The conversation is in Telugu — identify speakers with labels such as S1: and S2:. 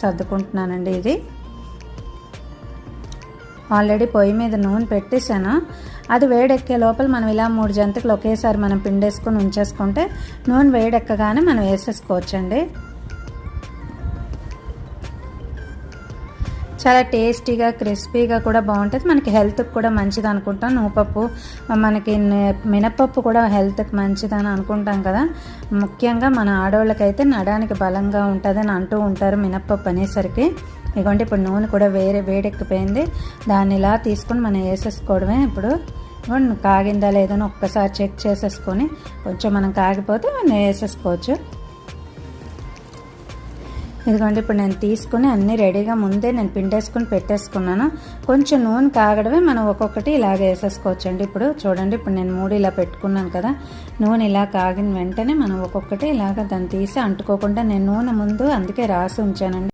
S1: సర్దుకుంటున్నానండి. ఇది ఆల్రెడీ పొయ్యి మీద నూనె పెట్టేశాను. అది వేడెక్కే లోపల మనం ఇలా 3 జంతికలు ఒకేసారి మనం పిండేసుకొని ఉంచేసుకుంటే నూనె వేడెక్కగానే మనం వేసేసుకోవచ్చండి. చాలా టేస్టీగా క్రిస్పీగా కూడా బాగుంటుంది. మనకి హెల్త్కి కూడా మంచిది అనుకుంటాం. నువ్వుపప్పు, మనకి మినపప్పు కూడా హెల్త్కి మంచిదని అనుకుంటాం కదా. ముఖ్యంగా మన ఆడవాళ్ళకైతే నడానికి బలంగా ఉంటుందని అంటూ ఉంటారు మినపప్పు అనేసరికి. ఇదిగోండి ఇప్పుడు నూనె కూడా వేడెక్కిపోయింది. దాన్ని ఇలా తీసుకొని మనం వేసేసుకోవడమే. ఇప్పుడు కాగిందా లేదని ఒక్కసారి చెక్ చేసేసుకొని కొంచెం మనం కాగిపోతే మనం వేసేసుకోవచ్చు. ఇదిగోండి ఇప్పుడు నేను తీసుకుని అన్నీ రెడీగా ముందే నేను పిండేసుకుని పెట్టేసుకున్నాను. కొంచెం నూనె కాగడమే మనం ఒక్కొక్కటి ఇలాగ వేసేసుకోవచ్చు అండి. ఇప్పుడు చూడండి, ఇప్పుడు నేను 3 ఇలా పెట్టుకున్నాను కదా. నూనె ఇలా కాగిన వెంటనే మనం ఒక్కొక్కటి ఇలాగ దాన్ని తీసి అంటుకోకుండా నేను నూనె ముందు అందుకే రాసి ఉంచానండి.